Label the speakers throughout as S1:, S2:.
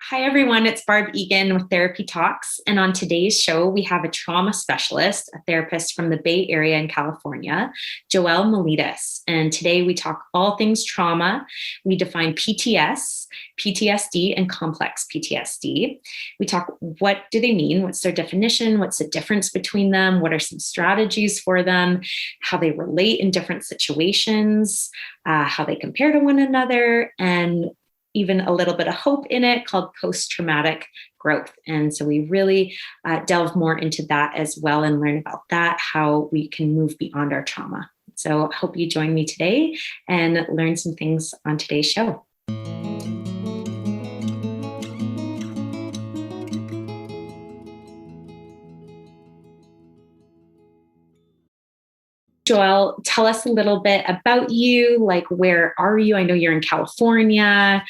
S1: Hi, everyone. It's Barb Egan with TherapyTalks. And on today's show, we have a trauma specialist, a therapist from the Bay Area in California, Joelle Maletis. And today we talk all things trauma. We define PTSD, and complex PTSD. We talk, what do they mean? What's their definition? What's the difference between them? What are some strategies for them? How they relate in different situations, how they compare to one another, and even a little bit of hope in it called post-traumatic growth. And so we really delve more into that as well and learn about that, how we can move beyond our trauma. So I hope you join me today and learn some things on today's show. Joelle, tell us a little bit about you. Like, where are you? I know you're in California.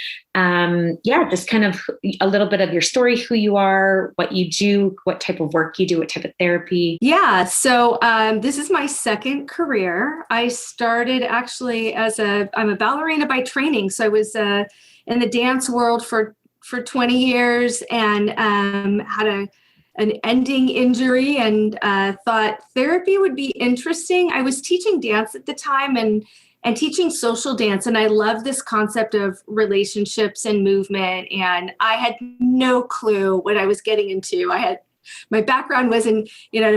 S1: Just kind of a little bit of your story, who you are, what you do, what type of work you do, what type of therapy.
S2: Yeah, so this is my second career. I started actually I'm a ballerina by training. So I was in the dance world for 20 years and had an ending injury and thought therapy would be interesting. I was teaching dance at the time and teaching social dance. And I love this concept of relationships and movement. And I had no clue what I was getting into. My background was in,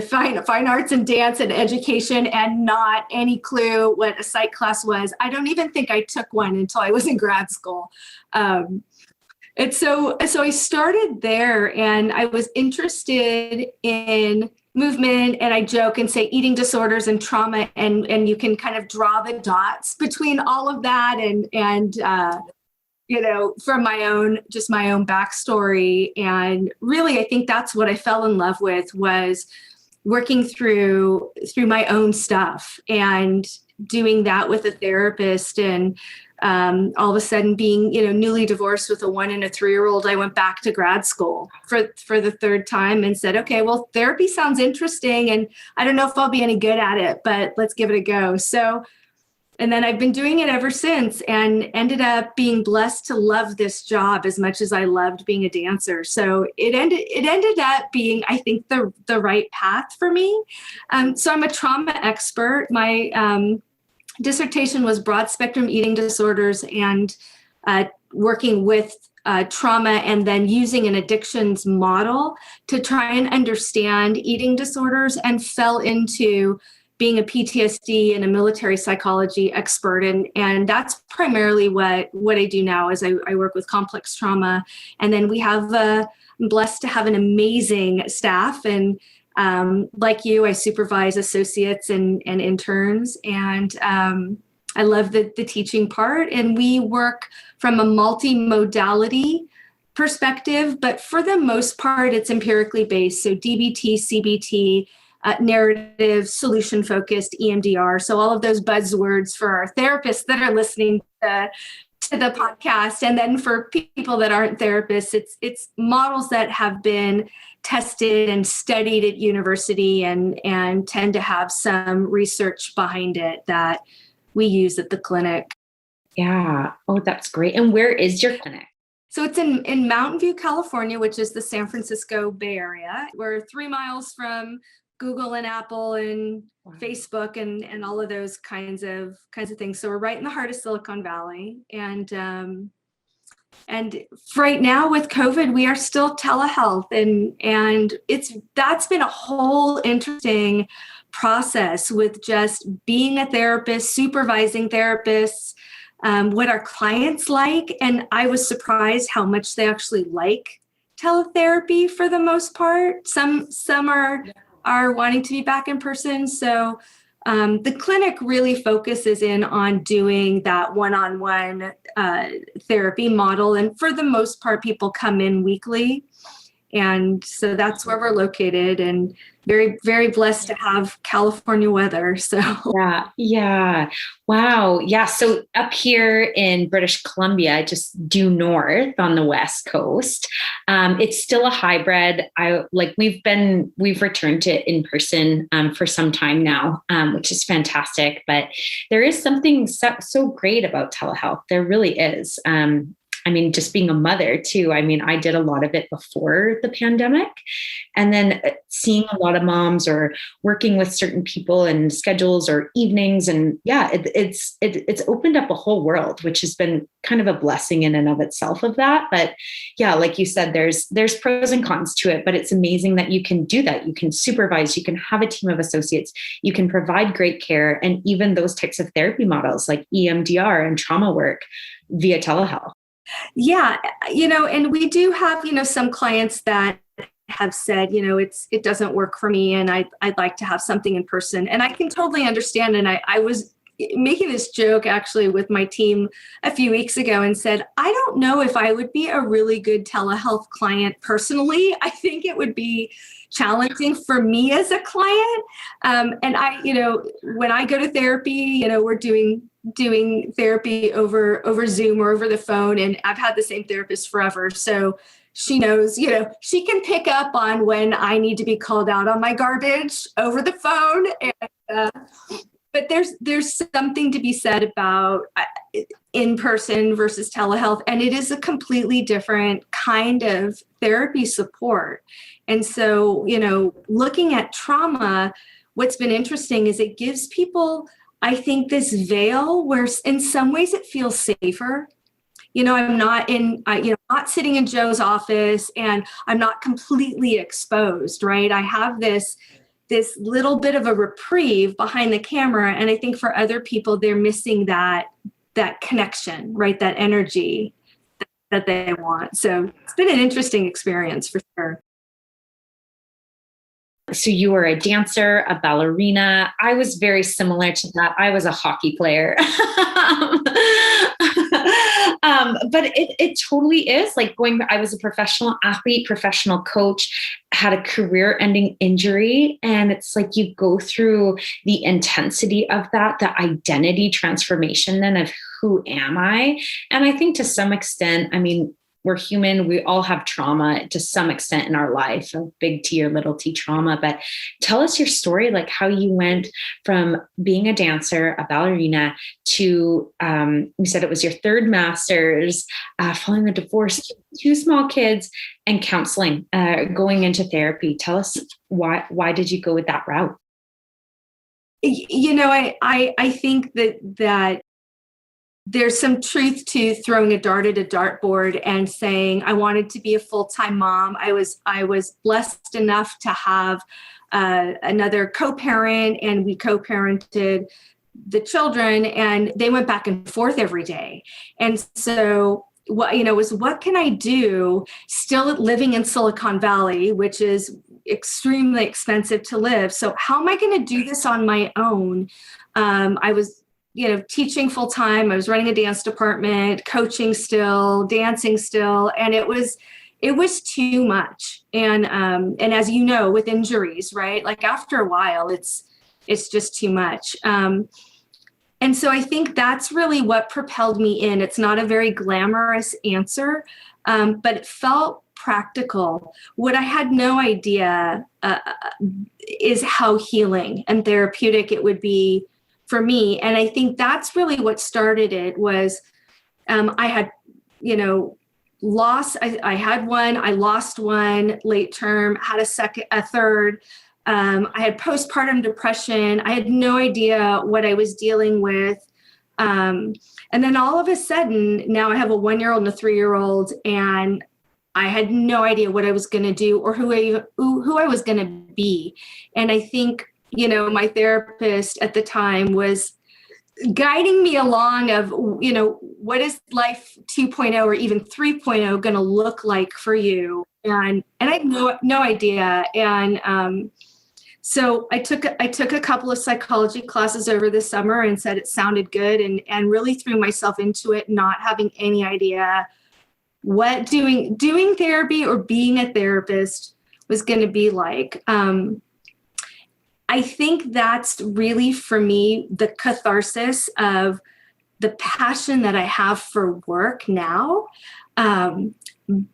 S2: fine arts and dance and education and not any clue what a psych class was. I don't even think I took one until I was in grad school. And so I started there and I was interested in movement, and I joke and say eating disorders and trauma, and you can kind of draw the dots between all of that and from my own backstory. And really, I think that's what I fell in love with, was working through my own stuff and doing that with a therapist. And all of a sudden being, newly divorced with a 1 and a 3-year-old, I went back to grad school for the third time and said, okay, well, therapy sounds interesting. And I don't know if I'll be any good at it, but let's give it a go. So, and then I've been doing it ever since and ended up being blessed to love this job as much as I loved being a dancer. So it ended up being, I think, the right path for me. So I'm a trauma expert. My dissertation was broad spectrum eating disorders and working with trauma, and then using an addictions model to try and understand eating disorders, and fell into being a PTSD and a military psychology expert. And that's primarily what I do now, is I work with complex trauma. And then I'm blessed to have an amazing staff. And like you, I supervise associates and interns, and I love the teaching part. And we work from a multimodality perspective, but for the most part, it's empirically based. So DBT, CBT, narrative, solution-focused, EMDR. So all of those buzzwords for our therapists that are listening to the podcast. And then for people that aren't therapists, it's models that have been tested and studied at university and tend to have some research behind it that we use at the clinic.
S1: Yeah. Oh, that's great. And where is your clinic?
S2: So it's in Mountain View, California, which is the San Francisco Bay Area. We're 3 miles from Google and Apple and Facebook and all of those kinds of things. So we're right in the heart of Silicon Valley. And right now with COVID, we are still telehealth, and that's been a whole interesting process with just being a therapist, supervising therapists, what our clients like. And I was surprised how much they actually like teletherapy for the most part. Some are wanting to be back in person. So the clinic really focuses in on doing that one-on-one therapy model. And for the most part, people come in weekly. And so that's where we're located, and very, very blessed to have California weather. So
S1: yeah. Wow. Yeah. So up here in British Columbia, just due north on the West Coast, it's still a hybrid. We've returned to in person for some time now, which is fantastic. But there is something so great about telehealth. There really is. just being a mother too. I did a lot of it before the pandemic, and then seeing a lot of moms or working with certain people and schedules or evenings. And yeah, it's opened up a whole world, which has been kind of a blessing in and of itself of that. But yeah, like you said, there's pros and cons to it, but it's amazing that you can do that. You can supervise, you can have a team of associates, you can provide great care, and even those types of therapy models like EMDR and trauma work via telehealth.
S2: Yeah, and we do have, some clients that have said, it doesn't work for me and I'd like to have something in person. And I can totally understand. And I was making this joke actually with my team a few weeks ago and said, I don't know if I would be a really good telehealth client personally. I think it would be challenging for me as a client. And when I go to therapy, we're doing therapy over Zoom or over the phone. And I've had the same therapist forever. So she knows, she can pick up on when I need to be called out on my garbage over the phone. And, but there's something to be said about in-person versus telehealth, and it is a completely different kind of therapy support. And so, looking at trauma, what's been interesting is it gives people, I think, this veil where in some ways it feels safer. I'm not sitting in Joe's office and I'm not completely exposed, right? I have this little bit of a reprieve behind the camera. And I think for other people, they're missing that connection, right? That energy that they want. So it's been an interesting experience for sure.
S1: So you were a dancer, a ballerina. I was very similar to that. I was a hockey player. But it totally is like I was a professional athlete, professional coach, had a career-ending injury. And it's like you go through the intensity of that, the identity transformation then of who am I? And I think to some extent, we're human. We all have trauma to some extent in our life, a big T or little t trauma. But tell us your story, like how you went from being a dancer, a ballerina, to, you said it was your third master's, following a divorce, two small kids, and counseling, going into therapy. Tell us why did you go with that route?
S2: I think that there's some truth to throwing a dart at a dartboard and saying, I wanted to be a full-time mom. I was blessed enough to have another co-parent, and we co-parented the children, and they went back and forth every day. And so what can I do still living in Silicon Valley, which is extremely expensive to live. So how am I going to do this on my own? I was teaching full time. I was running a dance department, coaching still, dancing still. And it was too much. And as you know, with injuries, right? Like after a while, it's just too much. And so I think that's really what propelled me in. It's not a very glamorous answer, but it felt practical. What I had no idea is how healing and therapeutic it would be for me. And I think that's really what started it was I had, I had one, I lost one late term, had a third. I had postpartum depression. I had no idea what I was dealing with. And then all of a sudden, now I have a 1-year-old and a 3-year-old, and I had no idea what I was going to do or who I was going to be. And I think, my therapist at the time was guiding me along of, what is life 2.0 or even 3.0 going to look like for you? And I had no idea. And so I took a couple of psychology classes over the summer and said it sounded good, and really threw myself into it, not having any idea what doing therapy or being a therapist was going to be like. I think that's really, for me, the catharsis of the passion that I have for work now.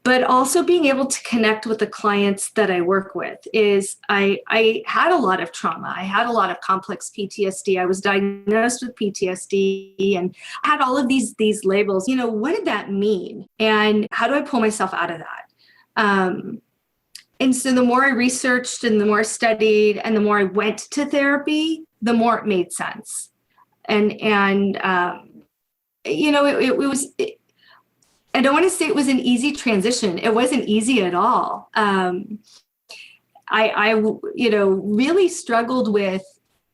S2: But also being able to connect with the clients that I work with is I had a lot of trauma. I had a lot of complex PTSD. I was diagnosed with PTSD and I had all of these labels. What did that mean? And how do I pull myself out of that? And so the more I researched and the more I studied and the more I went to therapy, the more it made sense. And it was. I don't want to say it was an easy transition. It wasn't easy at all. I really struggled with,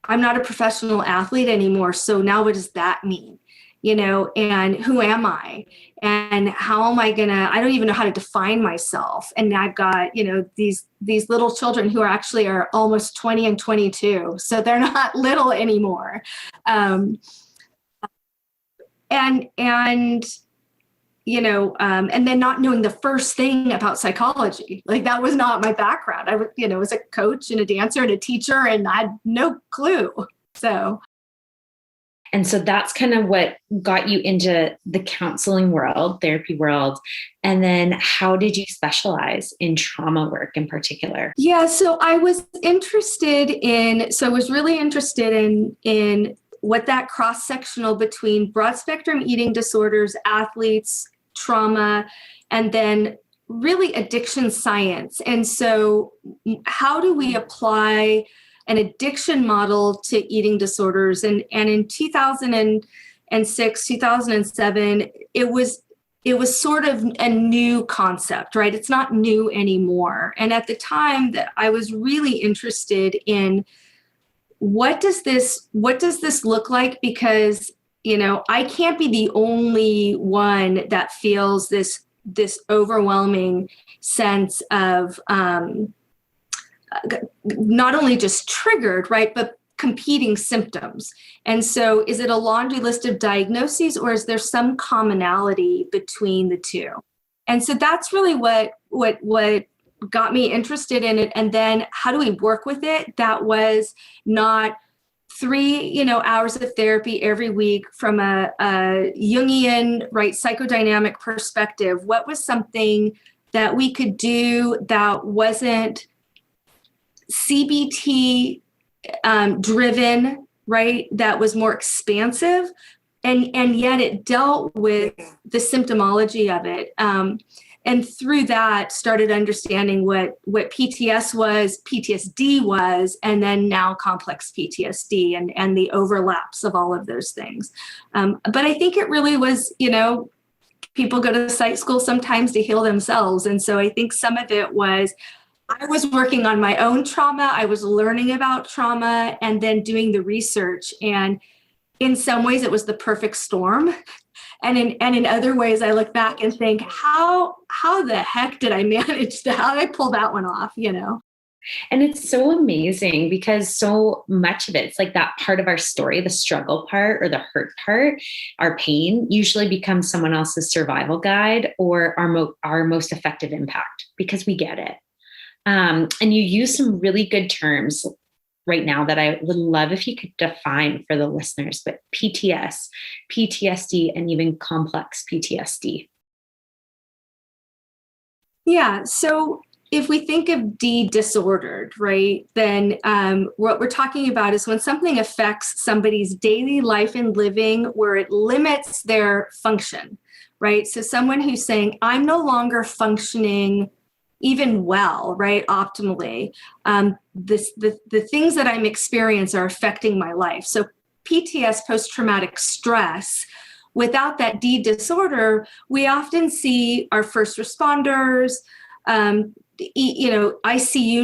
S2: I'm not a professional athlete anymore. So now what does that mean? And who am I? And how am I I don't even know how to define myself. And I've got, these little children who are almost 20 and 22. So they're not little anymore. And then not knowing the first thing about psychology. Like that was not my background. I was a coach and a dancer and a teacher and I had no clue.
S1: And so that's kind of what got you into the counseling world, therapy world. And then how did you specialize in trauma work in particular?
S2: Yeah, so I was really interested in what that cross-sectional between broad spectrum eating disorders, athletes, trauma, and then really addiction science. And so how do we apply an addiction model to eating disorders? And in 2006, 2007, it was sort of a new concept, right? It's not new anymore. And at the time that I was really interested in what does this look like? Because, I can't be the only one that feels this overwhelming sense of not only just triggered, right, but competing symptoms. And so is it a laundry list of diagnoses or is there some commonality between the two? And so that's really what got me interested in it. And then how do we work with it? That was not 3, hours of therapy every week from a Jungian, right, psychodynamic perspective. What was something that we could do that wasn't CBT driven, right? That was more expansive, and yet it dealt with the symptomology of it. And through that, started understanding what PTSD was, and then now complex PTSD and the overlaps of all of those things. But I think it really was, people go to psych school sometimes to heal themselves. And so I think some of it was, I was working on my own trauma. I was learning about trauma and then doing the research. And in some ways, it was the perfect storm. And in other ways, I look back and think, how the heck did I manage that? How did I pull that one off,
S1: And it's so amazing because so much of it's like that part of our story, the struggle part or the hurt part, our pain usually becomes someone else's survival guide or our most effective impact because we get it. And you use some really good terms right now that I would love if you could define for the listeners, but PTSD, and even complex PTSD.
S2: Yeah. So if we think of disordered, right, then what we're talking about is when something affects somebody's daily life and living where it limits their function, right? So someone who's saying, I'm no longer functioning even well, right, optimally. The things that I'm experiencing are affecting my life. So PTS, post-traumatic stress, without that disorder, we often see our first responders, ICU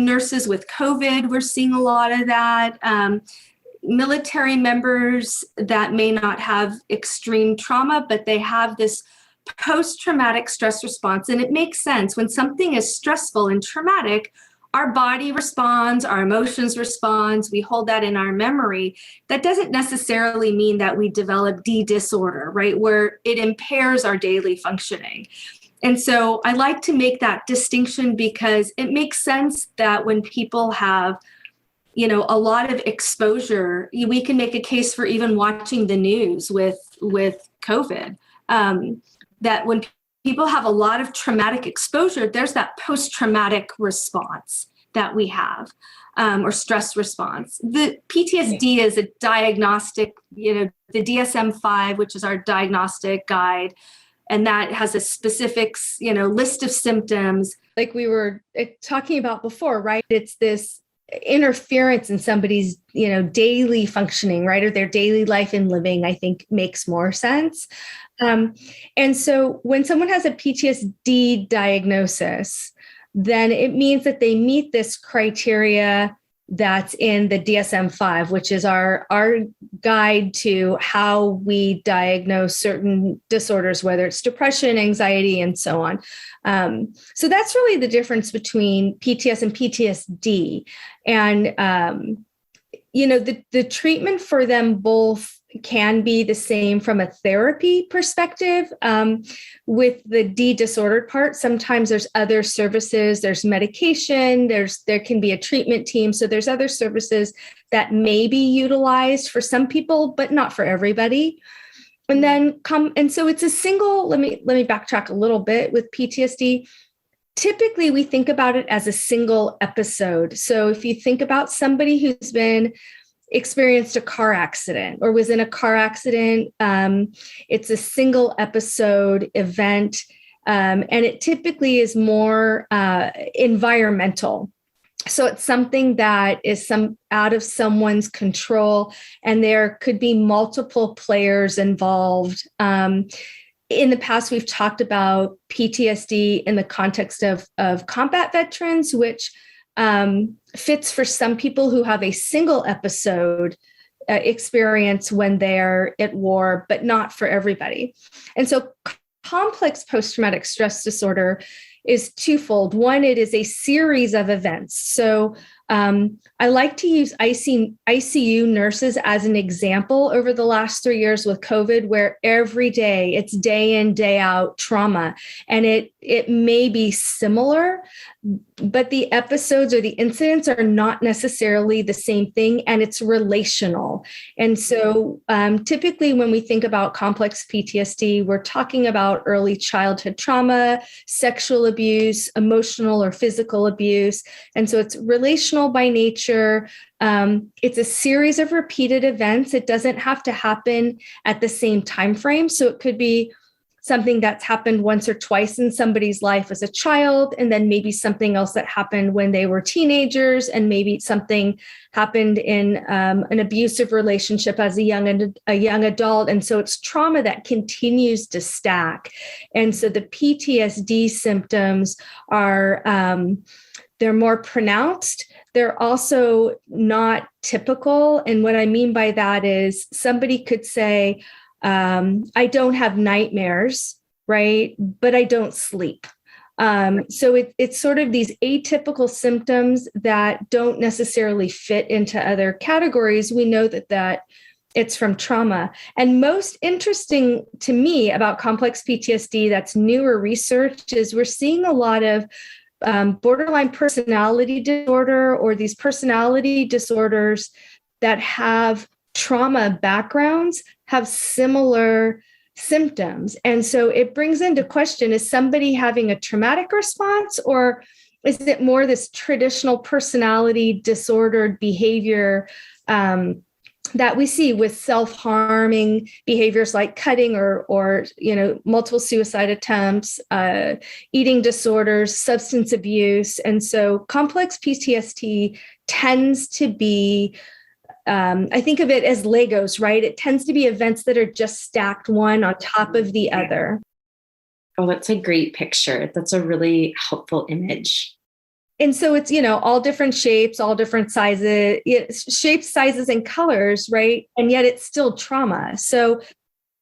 S2: nurses with COVID, we're seeing a lot of that. Military members that may not have extreme trauma, but they have this post-traumatic stress response. And it makes sense. When something is stressful and traumatic, our body responds, our emotions respond, we hold that in our memory. That doesn't necessarily mean that we develop disorder, right, where it impairs our daily functioning. And so I like to make that distinction because it makes sense that when people have, a lot of exposure, we can make a case for even watching the news with COVID. That when people have a lot of traumatic exposure, there's that post-traumatic response that we have, or stress response. The PTSD is a diagnostic, the DSM-5, which is our diagnostic guide, and that has a specific, list of symptoms. Like we were talking about before, right? It's this interference in somebody's, daily functioning, right? Or their daily life and living, I think makes more sense. And so when someone has a PTSD diagnosis, then it means that they meet this criteria that's in the DSM-5, which is our guide to how we diagnose certain disorders, whether it's depression, anxiety, and so on. So that's really the difference between PTS and PTSD. And, the treatment for them both can be the same from a therapy perspective. With the D disordered part, sometimes there's other services, there's medication, there can be a treatment team. So there's other services that may be utilized for some people, but not for everybody. And then so it's a single, let me backtrack a little bit with PTSD. Typically, we think about it as a single episode. So if you think about somebody who's experienced a car accident or was in a car accident, it's a single episode event. And it typically is more environmental. So it's something that is out of someone's control, and there could be multiple players involved. In the past, we've talked about PTSD in the context of combat veterans, which fits for some people who have a single episode experience when they're at war, but not for everybody. And so complex post-traumatic stress disorder is twofold. One, it is a series of events. So I like to use ICU nurses as an example over the last 3 years with COVID, where every day it's day in, day out trauma. And it may be similar, but the episodes or the incidents are not necessarily the same thing, and it's relational. And so typically when we think about complex PTSD, we're talking about early childhood trauma, sexual abuse, emotional or physical abuse. And so it's relational by nature. It's a series of repeated events. It doesn't have to happen at the same time frame. So it could be something that's happened once or twice in somebody's life as a child, and then maybe something else that happened when they were teenagers, and maybe something happened in an abusive relationship as a young adult. And so it's trauma that continues to stack. And so the PTSD symptoms are they're more pronounced. They're also not typical. And what I mean by that is somebody could say, I don't have nightmares, right? But I don't sleep. So it's sort of these atypical symptoms that don't necessarily fit into other categories. We know that it's from trauma. And most interesting to me about complex PTSD, that's newer research, is we're seeing a lot of borderline personality disorder, or these personality disorders that have trauma backgrounds have similar symptoms. And so it brings into question, is somebody having a traumatic response, or is it more this traditional personality disordered behavior that we see with self-harming behaviors like cutting or multiple suicide attempts, eating disorders, substance abuse. And so complex PTSD tends to be, I think of it as Legos, right? It tends to be events that are just stacked one on top of the other.
S1: Oh, that's a great picture. That's a really helpful image.
S2: And so it's, all different shapes, all different sizes, shapes, sizes, and colors, right? And yet it's still trauma. So,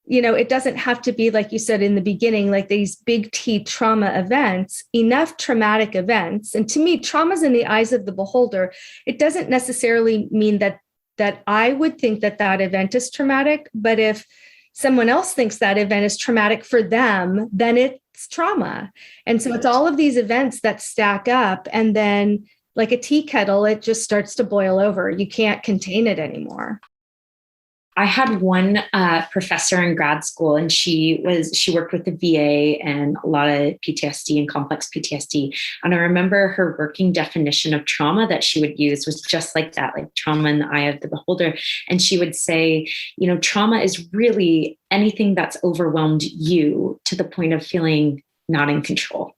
S2: it doesn't have to be, like you said in the beginning, like these big T trauma events, enough traumatic events. And to me, trauma's in the eyes of the beholder. It doesn't necessarily mean that I would think that event is traumatic, but if someone else thinks that event is traumatic for them, then it's trauma. And so it's all of these events that stack up, and then like a tea kettle, it just starts to boil over. You can't contain it anymore.
S1: I had one professor in grad school, and she worked with the VA and a lot of PTSD and complex PTSD. And I remember her working definition of trauma that she would use was just like that, like trauma in the eye of the beholder. And she would say, trauma is really anything that's overwhelmed you to the point of feeling not in control.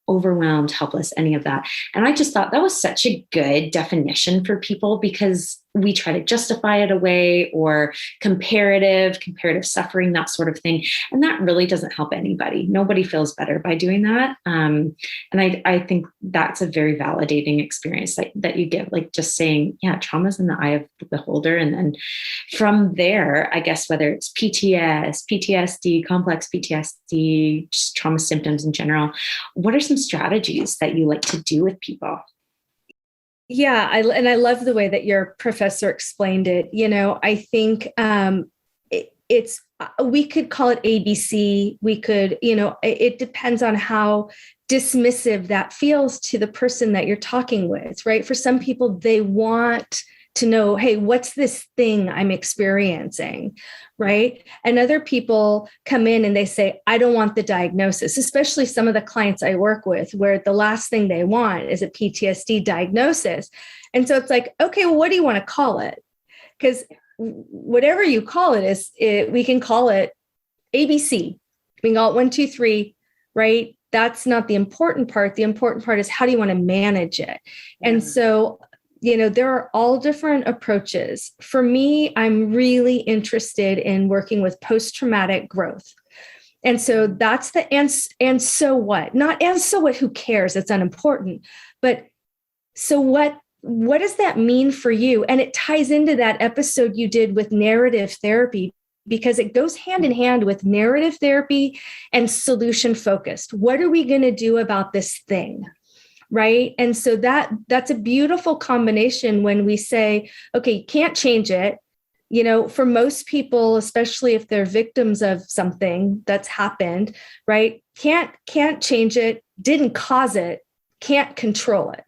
S1: Overwhelmed, helpless, any of that. And I just thought that was such a good definition for people, because we try to justify it away, or comparative suffering, that sort of thing. And that really doesn't help anybody. Nobody feels better by doing that. And I think that's a very validating experience that you give, like just saying, yeah, trauma's in the eye of the beholder. And then from there, I guess, whether it's PTSD, complex PTSD, just trauma symptoms in general, what are some strategies that you like to do with people?
S2: Yeah, I love the way that your professor explained it. I think we could call it ABC. We could, it depends on how dismissive that feels to the person that you're talking with, right? For some people, they want to know, hey, what's this thing I'm experiencing, right? And other people come in and they say, I don't want the diagnosis, especially some of the clients I work with, where the last thing they want is a PTSD diagnosis. And so it's like, okay, well, what do you want to call it? Because whatever you call it we can call it ABC. We can call it 1, 2, 3, right? That's not the important part. The important part is, how do you want to manage it? Yeah. And so there are all different approaches. For me, I'm really interested in working with post-traumatic growth. And so that's the, and so what? Not and so what, who cares? It's unimportant. But so what does that mean for you? And it ties into that episode you did with narrative therapy, because it goes hand in hand with narrative therapy and solution focused. What are we going to do about this thing? Right. And so that's a beautiful combination when we say, okay, you can't change it. For most people, especially if they're victims of something that's happened, right? Can't change it, didn't cause it, can't control it.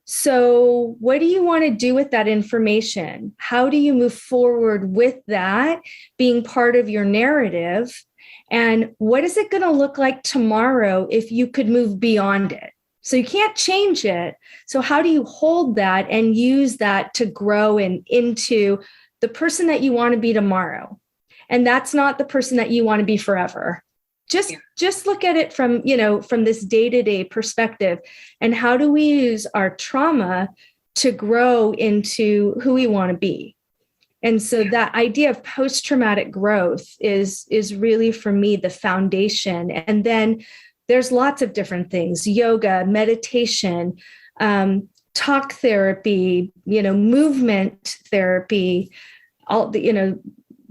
S2: So what do you want to do with that information? How do you move forward with that being part of your narrative? And what is it going to look like tomorrow if you could move beyond it? So you can't change it. So how do you hold that and use that to grow into the person that you want to be tomorrow? And that's not the person that you want to be forever. Just look at it from this day-to-day perspective. And how do we use our trauma to grow into who we want to be? And so that idea of post-traumatic growth is really, for me, the foundation. And then there's lots of different things: yoga, meditation, talk therapy, movement therapy.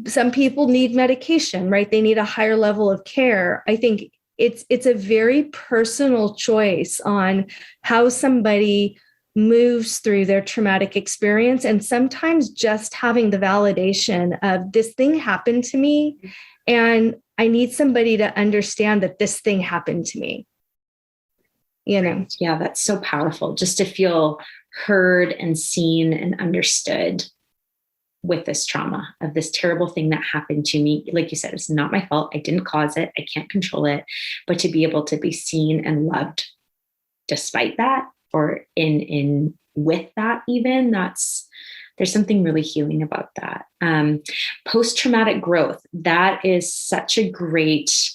S2: Some people need medication, right? They need a higher level of care. I think it's a very personal choice on how somebody moves through their traumatic experience. And sometimes just having the validation of, this thing happened to me, and I need somebody to understand that this thing happened to me.
S1: Yeah, that's so powerful, just to feel heard and seen and understood with this trauma of this terrible thing that happened to me. Like you said, it's not my fault. I didn't cause it. I can't control it. But to be able to be seen and loved despite that, or in with that, even, there's something really healing about that. Post-traumatic growth, that is such a great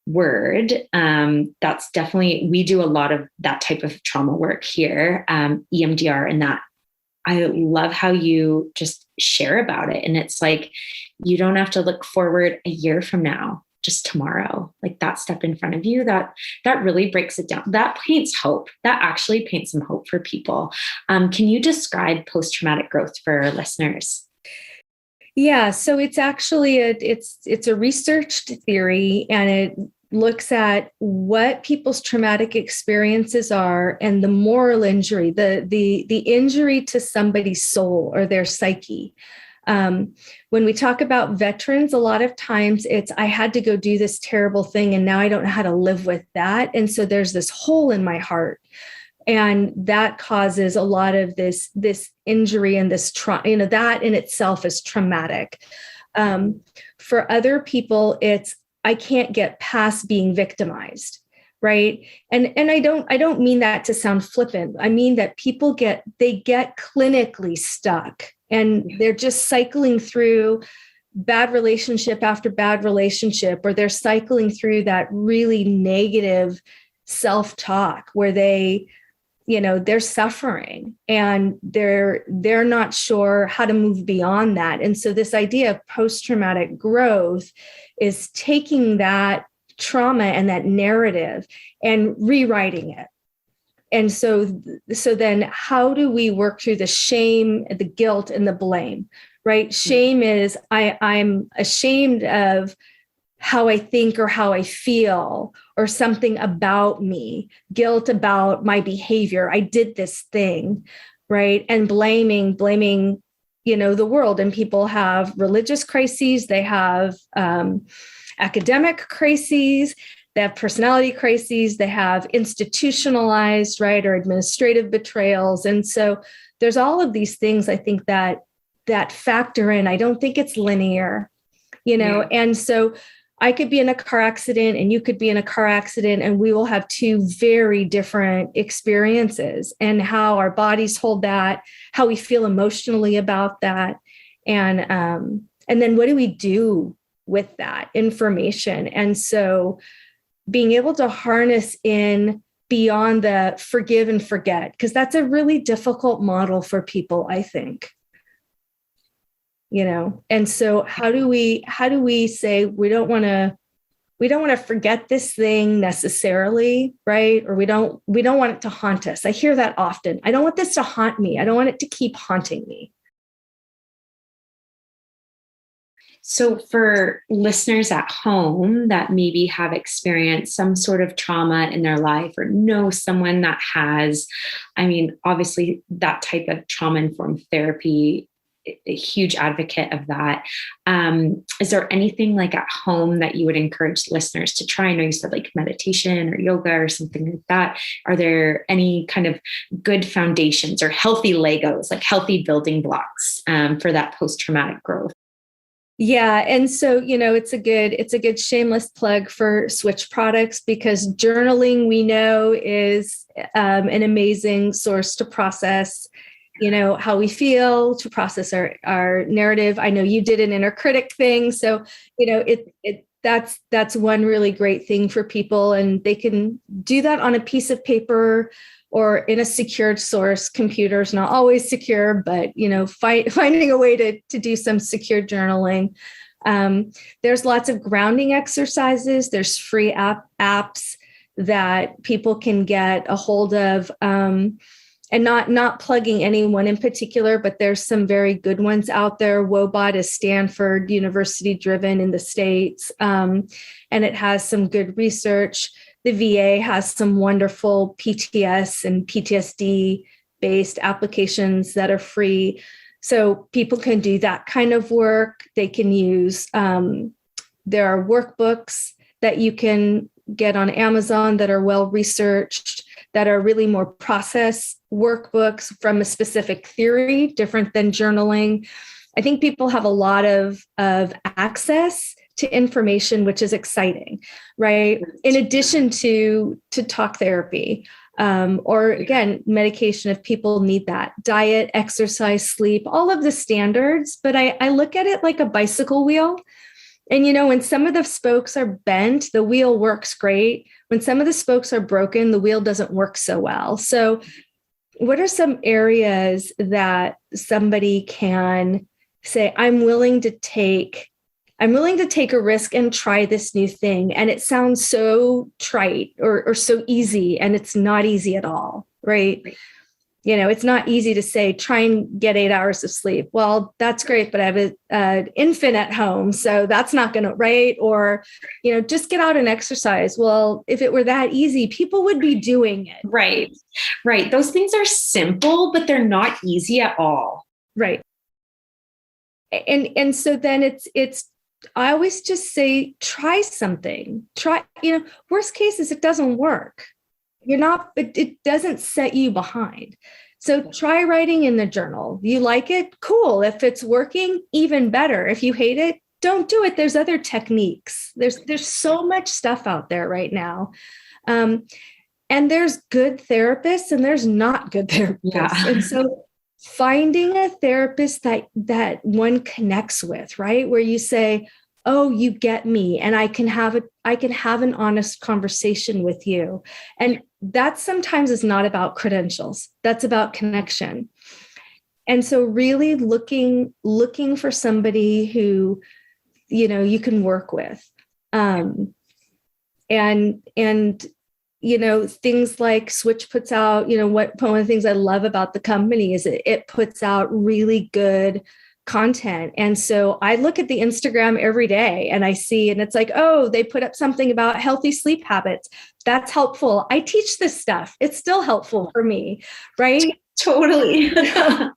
S1: word. That's definitely, we do a lot of that type of trauma work here, EMDR, and that. I love how you just share about it. And it's like, you don't have to look forward a year from now, just tomorrow, like that step in front of you, that really breaks it down. That paints hope. That actually paints some hope for people. Can you describe post-traumatic growth for our listeners?
S2: Yeah, so it's actually it's a researched theory, and it looks at what people's traumatic experiences are and the moral injury, the injury to somebody's soul or their psyche. When we talk about veterans, a lot of times it's, I had to go do this terrible thing and now I don't know how to live with that. And so there's this hole in my heart. And that causes a lot of this injury and this trauma, that in itself is traumatic. For other people, it's, I can't get past being victimized. Right. And I don't mean that to sound flippant. I mean that people get clinically stuck and they're just cycling through bad relationship after bad relationship, or they're cycling through that really negative self-talk where they're suffering and they're not sure how to move beyond that. And so this idea of post-traumatic growth is taking that trauma and that narrative and rewriting it. And so then how do we work through the shame, the guilt, and the blame, right? Shame is I'm ashamed of how I think or how I feel or something about me. Guilt about my behavior. I did this thing, right? And blaming, the world. And people have religious crises. They have academic crises. They have personality crises. They have institutionalized, right, or administrative betrayals. And so there's all of these things, I think, that factor in. I don't think it's linear, And so I could be in a car accident and you could be in a car accident, and we will have two very different experiences, and how our bodies hold that, how we feel emotionally about that. And then what do we do with that information? And so being able to harness in beyond the forgive and forget, because that's a really difficult model for people, I think. And so how do we say we don't want to forget this thing necessarily, right? Or we don't want it to haunt us. I hear that often. I don't want this to haunt me. I don't want it to keep haunting me.
S1: So for listeners at home that maybe have experienced some sort of trauma in their life or know someone that has, obviously that type of trauma-informed therapy, a huge advocate of that. Is there anything like at home that you would encourage listeners to try? I know you said like meditation or yoga or something like that. Are there any kind of good foundations or healthy Legos, like healthy building blocks for that post-traumatic growth?
S2: Yeah. And so, it's a good shameless plug for Switch products, because journaling, we know, is an amazing source to process, how we feel, to process our narrative. I know you did an inner critic thing. So, that's one really great thing for people, and they can do that on a piece of paper or in a secured source. Computer's not always secure, but finding a way to do some secure journaling. There's lots of grounding exercises. There's free apps that people can get a hold of, and not plugging anyone in particular, but there's some very good ones out there. Wobot is Stanford University driven in the States, and it has some good research. The VA has some wonderful PTS and PTSD based applications that are free. So people can do that kind of work. They can use, there are workbooks that you can get on Amazon that are well researched, that are really more process workbooks from a specific theory, different than journaling. I think people have a lot of access to information, which is exciting, right? In addition to talk therapy, or again, medication if people need that, diet, exercise, sleep, all of the standards. But I look at it like a bicycle wheel. And, when some of the spokes are bent, the wheel works great. When some of the spokes are broken, the wheel doesn't work so well. So what are some areas that somebody can say, I'm willing to take a risk and try this new thing? And it sounds so trite or so easy, and it's not easy at all, right? It's not easy to say, try and get 8 hours of sleep. Well, that's great, but I have an infant at home, so that's not going to, right? Or, just get out and exercise. Well, if it were that easy, people would be doing it.
S1: Right. Those things are simple, but they're not easy at all.
S2: Right. And so then it's, I always just say, try something. Worst case is it doesn't work. it doesn't set you behind. So try writing in the journal. You like it? Cool. If it's working, even better. If you hate it, don't do it. There's other techniques. There's so much stuff out there right now. And there's good therapists and there's not good therapists.
S1: Yeah.
S2: And so finding a therapist that one connects with, right? Where you say, oh, you get me, and I can have an honest conversation with you. And that sometimes is not about credentials. That's about connection. And so really looking for somebody who, you can work with. And things like Switch puts out, one of the things I love about the company is it puts out really good content. And so I look at the Instagram every day and I see, and it's like, oh, they put up something about healthy sleep habits. That's helpful. I teach this stuff. It's still helpful for me, right?
S1: Totally.
S2: Yeah.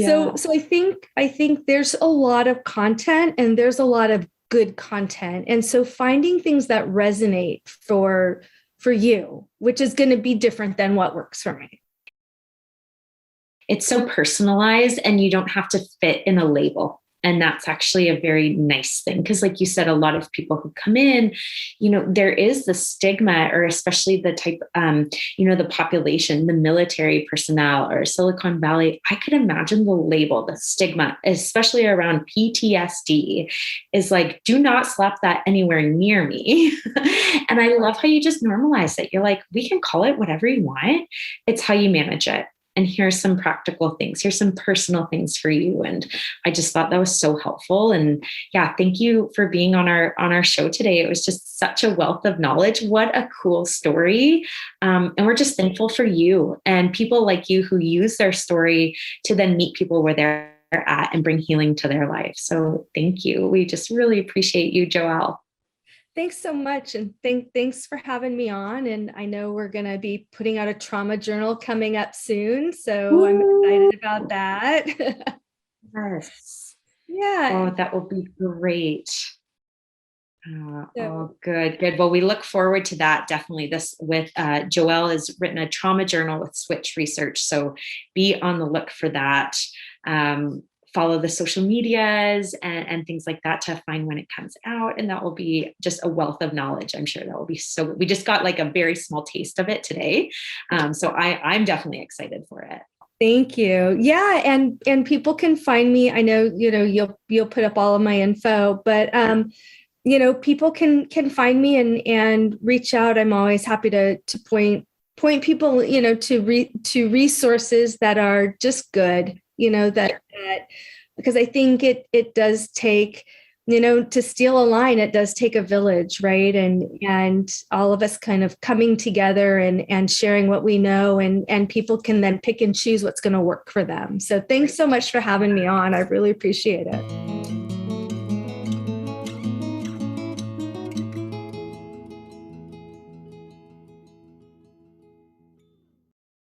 S2: So I think there's a lot of content and there's a lot of good content. And so finding things that resonate for you, which is going to be different than what works for me.
S1: It's so personalized and you don't have to fit in a label. And that's actually a very nice thing. Because like you said, a lot of people who come in, there is the stigma, or especially the type, the population, the military personnel or Silicon Valley. I could imagine the label, the stigma, especially around PTSD, is like, do not slap that anywhere near me. And I love how you just normalize it. You're like, we can call it whatever you want. It's how you manage it. And here's some practical things. Here's some personal things for you. And I just thought that was so helpful. And yeah, thank you for being on our show today. It was just such a wealth of knowledge. What a cool story. And we're just thankful for you and people like you who use their story to then meet people where they're at and bring healing to their life. So thank you. We just really appreciate you, Joelle.
S2: Thanks so much. And thanks for having me on. And I know we're going to be putting out a trauma journal coming up soon. So Woo! I'm excited about that.
S1: Yes.
S2: Yeah.
S1: Oh, that will be great. Oh, good. Well, we look forward to that. Definitely this with Joelle has written a trauma journal with Switch Research. So be on the look for that. Follow the social medias and things like that to find when it comes out. And that will be just a wealth of knowledge. I'm sure that will be we just got like a very small taste of it today. So I'm definitely excited for it.
S2: Thank you. Yeah. And people can find me. I know, you'll put up all of my info, but, people can find me and reach out. I'm always happy to point people, to resources that are just good. That because I think it does take, to steal a line, it does take a village, right? And all of us kind of coming together and sharing what we know, and people can then pick and choose what's going to work for them. So thanks so much for having me on. I really appreciate it.